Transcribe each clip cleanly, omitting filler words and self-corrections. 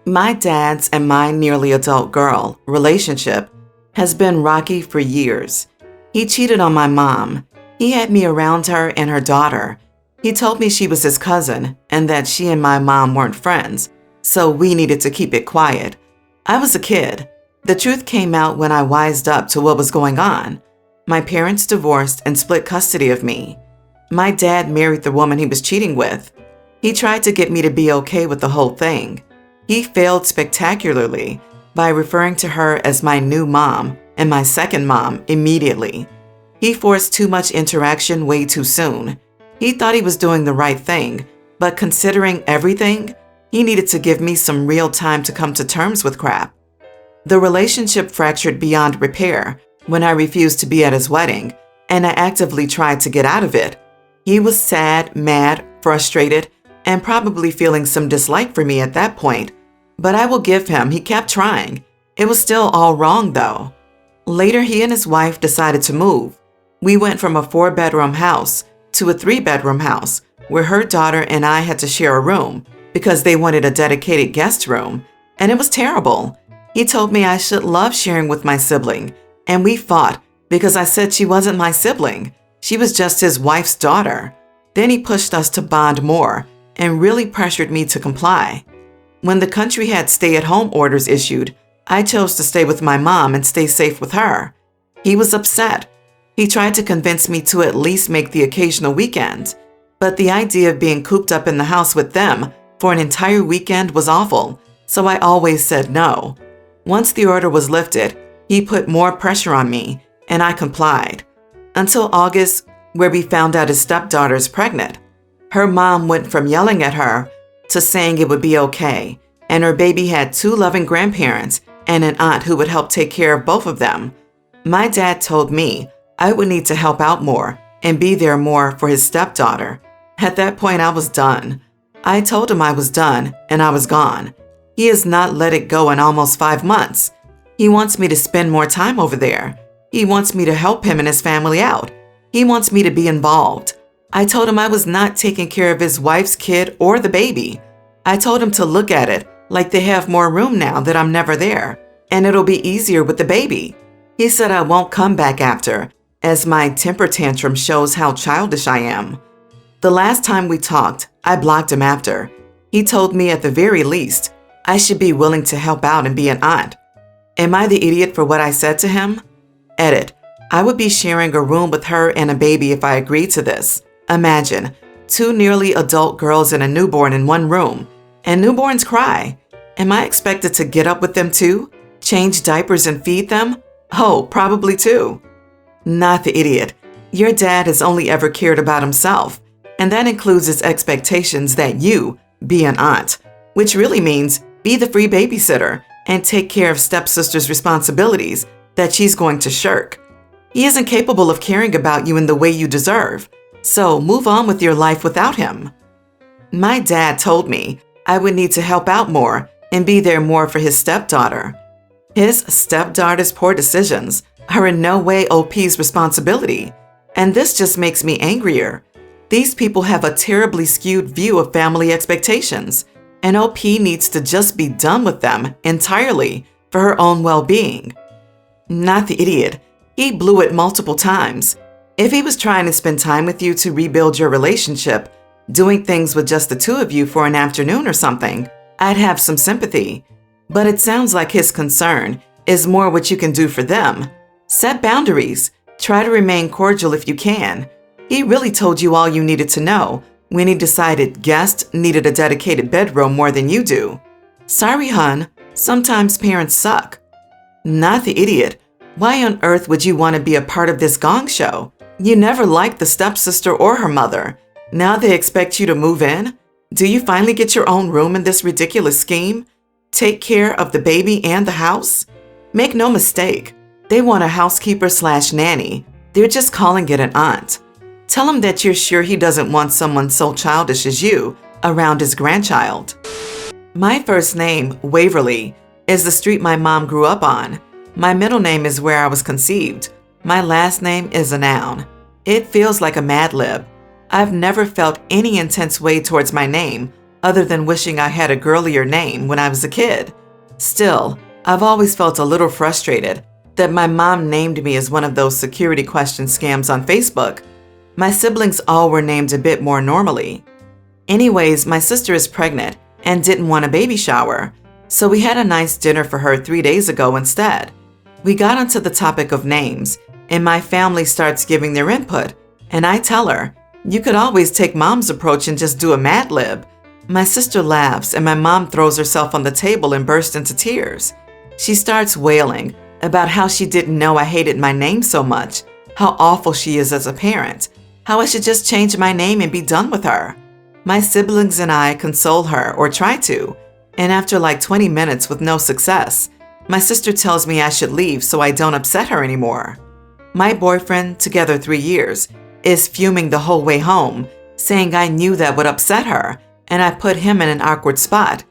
My dad's and my nearly adult girl relationship has been rocky for years. He cheated on my mom. He had me around her and her daughter. He told me she was his cousin and that she and my mom weren't friends, so we needed to keep it quiet. I was a kid. The truth came out when I wised up to what was going on. My parents divorced and split custody of me. My dad married the woman he was cheating with. He tried to get me to be okay with the whole thing. He failed spectacularly by referring to her as my new mom and my second mom immediately. He forced too much interaction way too soon. He thought he was doing the right thing, but considering everything, he needed to give me some real time to come to terms with crap. The relationship fractured beyond repair when I refused to be at his wedding, and I actively tried to get out of it. He was sad, mad, frustrated, and probably feeling some dislike for me at that point. But I will give him, he kept trying. It was still all wrong though. Later, he and his wife decided to move. We went from a 4-bedroom house to a 3-bedroom house where her daughter and I had to share a room because they wanted a dedicated guest room, and it was terrible. He told me I should love sharing with my sibling, and we fought because I said she wasn't my sibling. She was just his wife's daughter. Then he pushed us to bond more and really pressured me to comply. When the country had stay-at-home orders issued, I chose to stay with my mom and stay safe with her. He was upset. He tried to convince me to at least make the occasional weekend, but the idea of being cooped up in the house with them for an entire weekend was awful, so I always said no. Once the order was lifted, he put more pressure on me, and I complied. Until August, where we found out his stepdaughter is pregnant. Her mom went from yelling at her to saying it would be okay, and her baby had 2 loving grandparents and an aunt who would help take care of both of them. My dad told me I would need to help out more and be there more for his stepdaughter. At that point, I was done. I told him I was done and I was gone. He has not let it go in almost 5 months. He wants me to spend more time over there. He wants me to help him and his family out. He wants me to be involved. I told him I was not taking care of his wife's kid or the baby. I told him to look at it like they have more room now that I'm never there, and it'll be easier with the baby. He said I won't come back after, as my temper tantrum shows how childish I am. The last time we talked, I blocked him after. He told me at the very least, I should be willing to help out and be an aunt. Am I the idiot for what I said to him? Edit. I would be sharing a room with her and a baby if I agreed to this. Imagine, 2 nearly adult girls and a newborn in one room, and newborns cry. Am I expected to get up with them too? Change diapers and feed them? Oh, probably too. Not the idiot. Your dad has only ever cared about himself, and that includes his expectations that you be an aunt, which really means be the free babysitter and take care of stepsister's responsibilities that she's going to shirk. He isn't capable of caring about you in the way you deserve, so move on with your life without him. My dad told me I would need to help out more and be there more for his stepdaughter. His stepdaughter's poor decisions are in no way OP's responsibility, and this just makes me angrier. These people have a terribly skewed view of family expectations, and OP needs to just be done with them entirely for her own well-being. Not the idiot. He blew it multiple times. If he was trying to spend time with you to rebuild your relationship, doing things with just the 2 of you for an afternoon or something, I'd have some sympathy. But it sounds like his concern is more what you can do for them. Set boundaries. Try to remain cordial if you can. He really told you all you needed to know when he decided guests needed a dedicated bedroom more than you do. Sorry, hun. Sometimes parents suck. Not the idiot. Why on earth would you want to be a part of this gong show? You never liked the stepsister or her mother. Now they expect you to move in? Do you finally get your own room in this ridiculous scheme? Take care of the baby and the house? Make no mistake, they want a housekeeper/nanny. They're just calling it an aunt. Tell him that you're sure he doesn't want someone so childish as you around his grandchild. My first name, Waverly, is the street my mom grew up on. My middle name is where I was conceived. My last name is a noun. It feels like a Mad Lib. I've never felt any intense way towards my name, other than wishing I had a girlier name when I was a kid. Still, I've always felt a little frustrated that my mom named me as one of those security question scams on Facebook. My siblings all were named a bit more normally. Anyways, my sister is pregnant and didn't want a baby shower, so we had a nice dinner for her 3 days ago instead. We got onto the topic of names, and my family starts giving their input, and I tell her, you could always take mom's approach and just do a Mad Lib. My sister laughs, and my mom throws herself on the table and bursts into tears. She starts wailing about how she didn't know I hated my name so much, how awful she is as a parent, how I should just change my name and be done with her. My siblings and I console her, or try to, and after like 20 minutes with no success, my sister tells me I should leave so I don't upset her anymore. My boyfriend, together 3 years, is fuming the whole way home, saying I knew that would upset her, and I put him in an awkward spot.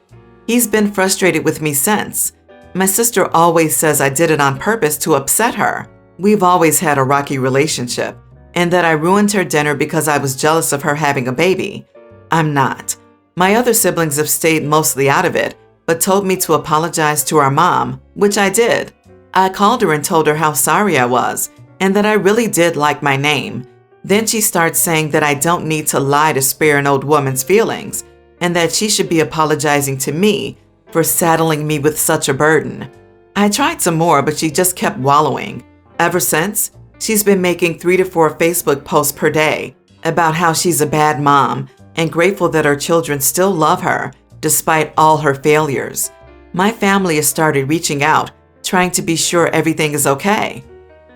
He's been frustrated with me since. My sister always says I did it on purpose to upset her. We've always had a rocky relationship, and that I ruined her dinner because I was jealous of her having a baby. I'm not. My other siblings have stayed mostly out of it, but told me to apologize to our mom, which I did. I called her and told her how sorry I was, and that I really did like my name. Then she starts saying that I don't need to lie to spare an old woman's feelings, and that she should be apologizing to me for saddling me with such a burden. I tried some more, but she just kept wallowing. Ever since, she's been making 3 to 4 Facebook posts per day about how she's a bad mom and grateful that her children still love her despite all her failures. My family has started reaching out, trying to be sure everything is okay.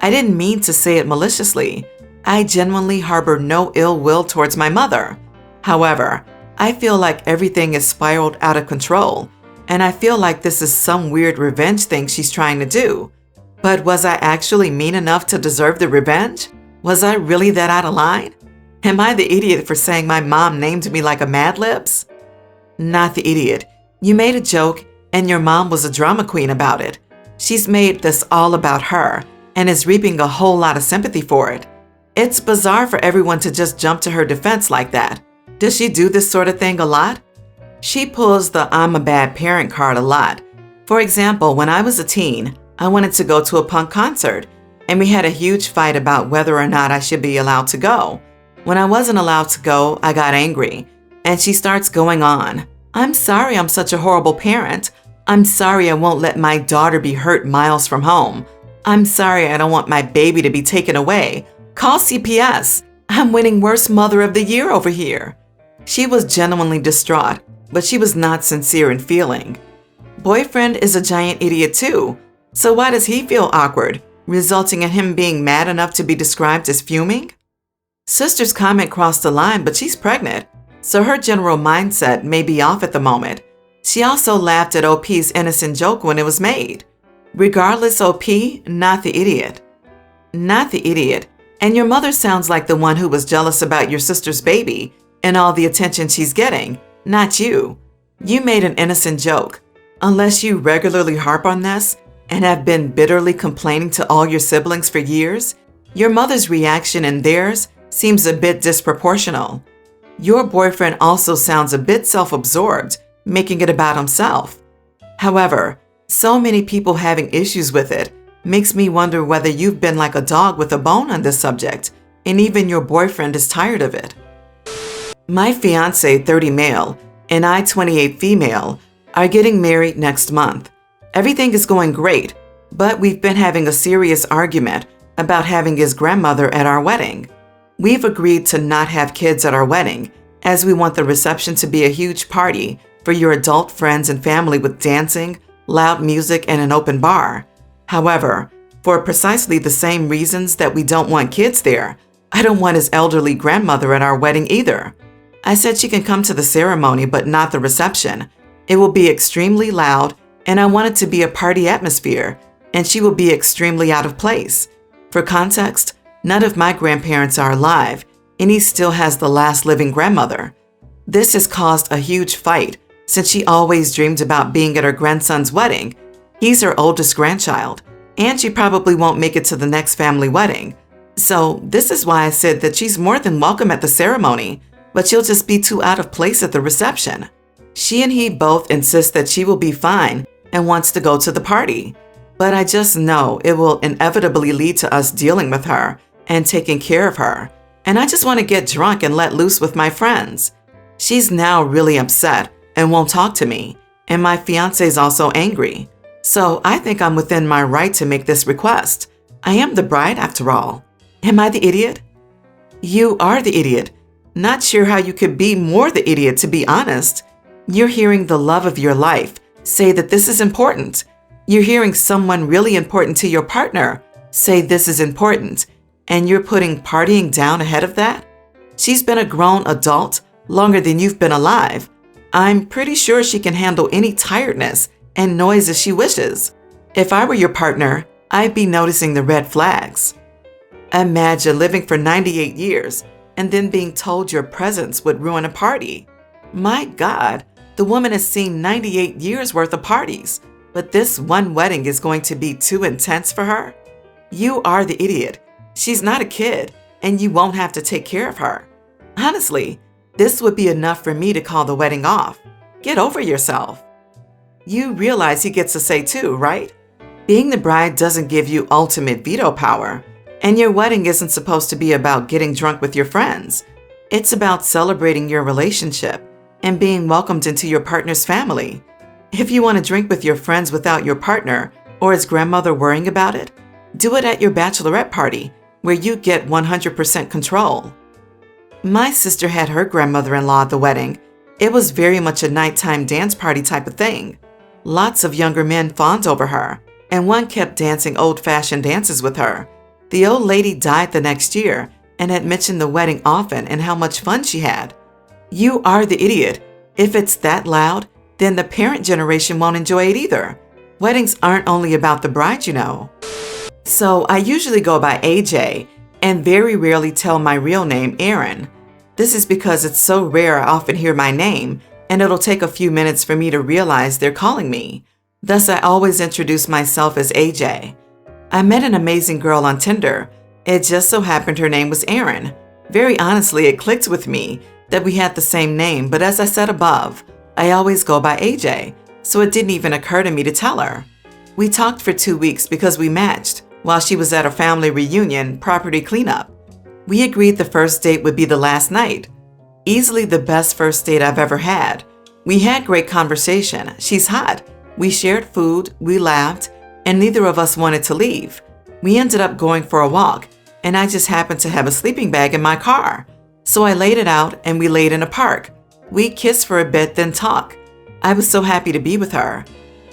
I didn't mean to say it maliciously. I genuinely harbor no ill will towards my mother. However, I feel like everything is spiraled out of control, and I feel like this is some weird revenge thing she's trying to do. But was I actually mean enough to deserve the revenge? Was I really that out of line? Am I the idiot for saying my mom named me like a Mad Libs? Not the idiot. You made a joke, and your mom was a drama queen about it. She's made this all about her and is reaping a whole lot of sympathy for it. It's bizarre for everyone to just jump to her defense like that. Does she do this sort of thing a lot? She pulls the I'm a bad parent card a lot. For example, when I was a teen, I wanted to go to a punk concert, and we had a huge fight about whether or not I should be allowed to go. When I wasn't allowed to go, I got angry, and she starts going on. I'm sorry I'm such a horrible parent. I'm sorry I won't let my daughter be hurt miles from home. I'm sorry I don't want my baby to be taken away. Call CPS. I'm winning Worst Mother of the Year over here. She was genuinely distraught, but she was not sincere in feeling. Boyfriend is a giant idiot too. So why does he feel awkward, resulting in him being mad enough to be described as fuming? Sister's comment crossed the line, but she's pregnant, so her general mindset may be off at the moment. She also laughed at OP's innocent joke when it was made. Regardless, OP, not the idiot. Not the idiot. And your mother sounds like the one who was jealous about your sister's baby and all the attention she's getting, not you. You made an innocent joke. Unless you regularly harp on this and have been bitterly complaining to all your siblings for years, your mother's reaction and theirs seems a bit disproportional. Your boyfriend also sounds a bit self-absorbed, making it about himself. However, so many people having issues with it makes me wonder whether you've been like a dog with a bone on this subject, and even your boyfriend is tired of it. My fiance, 30 male, and I, 28 female, are getting married next month. Everything is going great, but we've been having a serious argument about having his grandmother at our wedding. We've agreed to not have kids at our wedding, as we want the reception to be a huge party for your adult friends and family with dancing, loud music, and an open bar. However, for precisely the same reasons that we don't want kids there, I don't want his elderly grandmother at our wedding either. I said she can come to the ceremony, but not the reception. It will be extremely loud, and I want it to be a party atmosphere, and she will be extremely out of place. For context, none of my grandparents are alive, and he still has the last living grandmother. This has caused a huge fight, since she always dreamed about being at her grandson's wedding. He's her oldest grandchild, and she probably won't make it to the next family wedding. So this is why I said that she's more than welcome at the ceremony, but she'll just be too out of place at the reception. She and he both insist that she will be fine and wants to go to the party. But I just know it will inevitably lead to us dealing with her and taking care of her. And I just want to get drunk and let loose with my friends. She's now really upset and won't talk to me. And my fiance is also angry. So I think I'm within my right to make this request. I am the bride after all. Am I the idiot? You are the idiot. Not sure how you could be more the idiot, to be honest. You're hearing the love of your life say that this is important. You're hearing someone really important to your partner say this is important, and you're putting partying down ahead of that? She's been a grown adult longer than you've been alive. I'm pretty sure she can handle any tiredness and noise as she wishes. If I were your partner, I'd be noticing the red flags. Imagine living for 98 years and then being told your presence would ruin a party. My God, the woman has seen 98 years worth of parties, but this one wedding is going to be too intense for her? You are the idiot. She's not a kid, and you won't have to take care of her. Honestly, this would be enough for me to call the wedding off. Get over yourself. You realize he gets a say too, right? Being the bride doesn't give you ultimate veto power, and your wedding isn't supposed to be about getting drunk with your friends. It's about celebrating your relationship and being welcomed into your partner's family. If you want to drink with your friends without your partner or his grandmother worrying about it, do it at your bachelorette party where you get 100% control. My sister had her grandmother-in-law at the wedding. It was very much a nighttime dance party type of thing. Lots of younger men fawned over her, and one kept dancing old-fashioned dances with her. The old lady died the next year and had mentioned the wedding often and how much fun she had. You are the idiot. If it's that loud, then the parent generation won't enjoy it either. Weddings aren't only about the bride, you know. So I usually go by AJ and very rarely tell my real name, Aaron. This is because it's so rare I often hear my name, and it'll take a few minutes for me to realize they're calling me. Thus, I always introduce myself as AJ. I met an amazing girl on Tinder. It just so happened her name was Erin. Very honestly, it clicked with me that we had the same name, but as I said above, I always go by AJ, so it didn't even occur to me to tell her. We talked for 2 weeks because we matched while she was at a family reunion property cleanup. We agreed the first date would be the last night. Easily the best first date I've ever had. We had great conversation. She's hot. We shared food, we laughed, and neither of us wanted to leave. We ended up going for a walk, and I just happened to have a sleeping bag in my car. So I laid it out and we laid in a park. We kissed for a bit, then talked. I was so happy to be with her.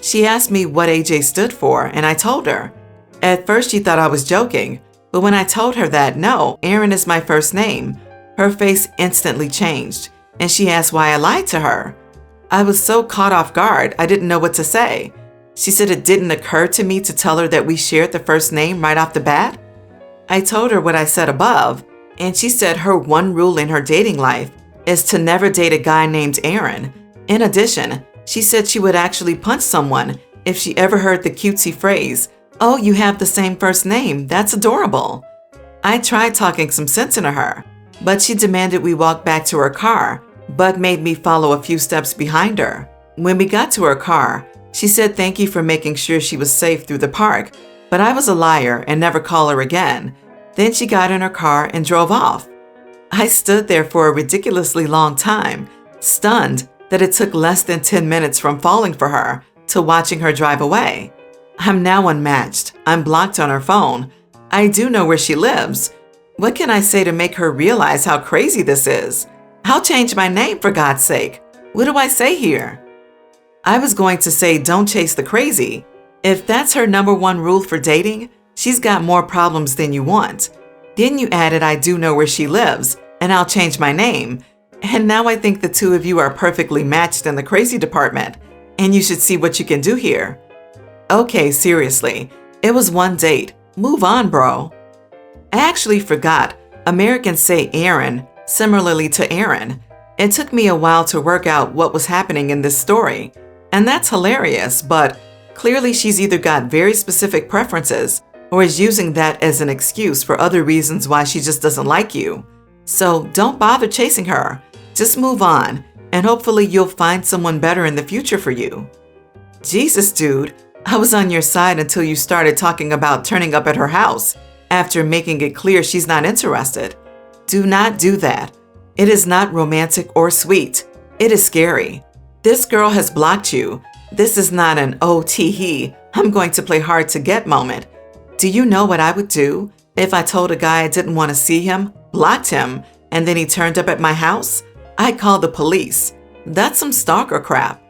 She asked me what AJ stood for, and I told her. At first she thought I was joking, but when I told her that, no, Aaron is my first name, her face instantly changed, and she asked why I lied to her. I was so caught off guard, I didn't know what to say. She said it didn't occur to me to tell her that we shared the first name right off the bat. I told her what I said above, and she said her one rule in her dating life is to never date a guy named Aaron. In addition, she said she would actually punch someone if she ever heard the cutesy phrase, "Oh, you have the same first name, that's adorable." I tried talking some sense into her, but she demanded we walk back to her car, but made me follow a few steps behind her. When we got to her car, she said thank you for making sure she was safe through the park, but I was a liar and never call her again. Then she got in her car and drove off. I stood there for a ridiculously long time, stunned that it took less than 10 minutes from falling for her to watching her drive away. I'm now unmatched. I'm blocked on her phone. I do know where she lives. What can I say to make her realize how crazy this is? I'll change my name for God's sake. What do I say here? I was going to say don't chase the crazy. If that's her number one rule for dating, she's got more problems than you want. Then you added I do know where she lives, and I'll change my name. And now I think the two of you are perfectly matched in the crazy department, and you should see what you can do here. Okay, seriously, it was one date. Move on, bro. I actually forgot. Americans say Aaron, similarly to Aaron. It took me a while to work out what was happening in this story. And that's hilarious, but clearly she's either got very specific preferences or is using that as an excuse for other reasons why she just doesn't like you. So don't bother chasing her. Just move on and hopefully you'll find someone better in the future for you. Jesus, dude, I was on your side until you started talking about turning up at her house after making it clear she's not interested. Do not do that. It is not romantic or sweet. It is scary. This girl has blocked you. This is not an oh tee-hee, I'm going to play hard to get moment. Do you know what I would do if I told a guy I didn't want to see him, blocked him, and then he turned up at my house? I'd call the police. That's some stalker crap.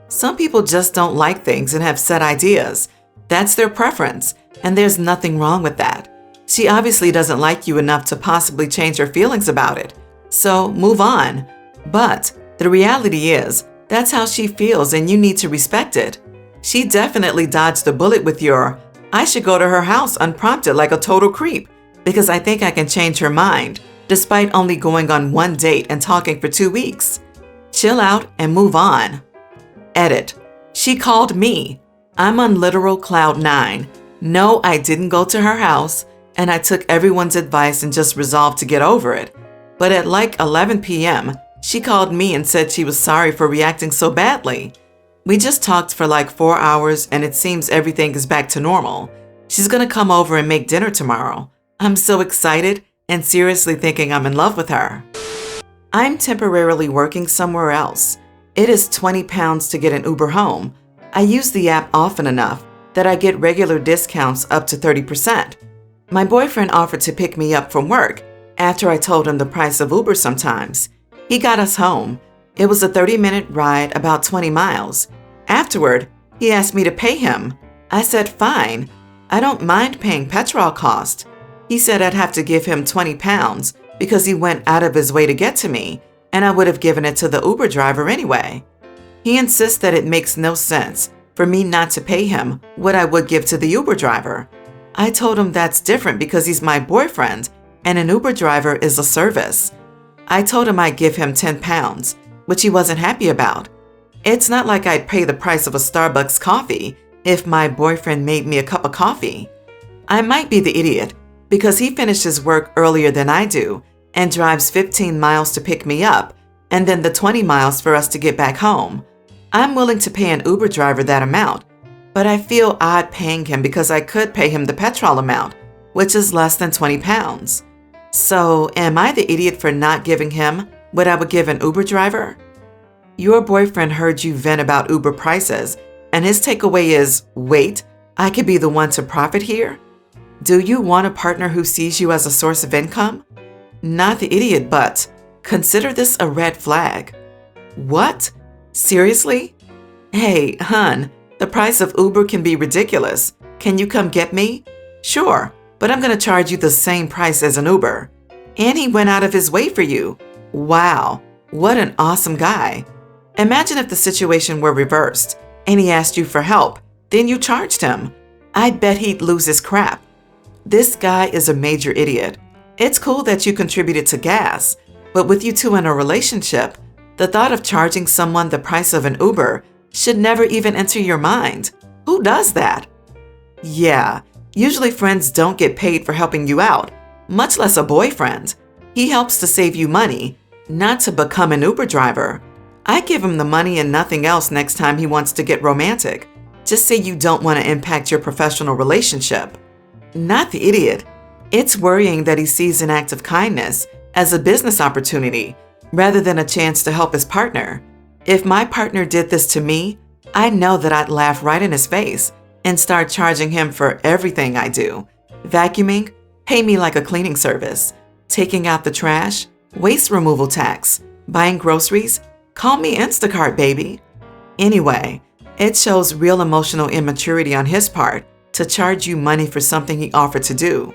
Some people just don't like things and have set ideas. That's their preference, and there's nothing wrong with that. She obviously doesn't like you enough to possibly change her feelings about it. So move on. But the reality is, that's how she feels and you need to respect it. She definitely dodged a bullet with your, I should go to her house unprompted like a total creep because I think I can change her mind, despite only going on one date and talking for 2 weeks. Chill out and move on. Edit. She called me. I'm on literal cloud 9. No, I didn't go to her house, and I took everyone's advice and just resolved to get over it. But at like 11 p.m., she called me and said she was sorry for reacting so badly. We just talked for like 4 hours and it seems everything is back to normal. She's gonna come over and make dinner tomorrow. I'm so excited and seriously thinking I'm in love with her. I'm temporarily working somewhere else. It is 20 pounds to get an Uber home. I use the app often enough that I get regular discounts up to 30%. My boyfriend offered to pick me up from work after I told him the price of Uber sometimes. He got us home. It was a 30-minute ride, about 20 miles. Afterward, he asked me to pay him. I said, fine. I don't mind paying petrol cost. He said I'd have to give him 20 pounds because he went out of his way to get to me, and I would have given it to the Uber driver anyway. He insists that it makes no sense for me not to pay him what I would give to the Uber driver. I told him that's different because he's my boyfriend, and an Uber driver is a service. I told him I'd give him 10 pounds, which he wasn't happy about. It's not like I'd pay the price of a Starbucks coffee if my boyfriend made me a cup of coffee. I might be the idiot because he finishes work earlier than I do and drives 15 miles to pick me up and then the 20 miles for us to get back home. I'm willing to pay an Uber driver that amount, but I feel odd paying him because I could pay him the petrol amount, which is less than 20 pounds. So, am I the idiot for not giving him what I would give an Uber driver? Your boyfriend heard you vent about Uber prices, and his takeaway is, wait, I could be the one to profit here? Do you want a partner who sees you as a source of income? Not the idiot, but consider this a red flag. What? Seriously? Hey, hun, the price of Uber can be ridiculous. Can you come get me? Sure. But I'm going to charge you the same price as an Uber. And he went out of his way for you. Wow, what an awesome guy. Imagine if the situation were reversed and he asked you for help, then you charged him. I bet he'd lose his crap. This guy is a major idiot. It's cool that you contributed to gas, but with you two in a relationship, the thought of charging someone the price of an Uber should never even enter your mind. Who does that? Yeah. Usually friends don't get paid for helping you out, much less a boyfriend. He helps to save you money, not to become an Uber driver. I give him the money and nothing else next time he wants to get romantic. Just say you don't want to impact your professional relationship. Not the idiot. It's worrying that he sees an act of kindness as a business opportunity rather than a chance to help his partner. If my partner did this to me, I know that I'd laugh right in his face and start charging him for everything I do. Vacuuming, pay me like a cleaning service. Taking out the trash, waste removal tax. Buying groceries, call me Instacart, baby. Anyway, it shows real emotional immaturity on his part to charge you money for something he offered to do.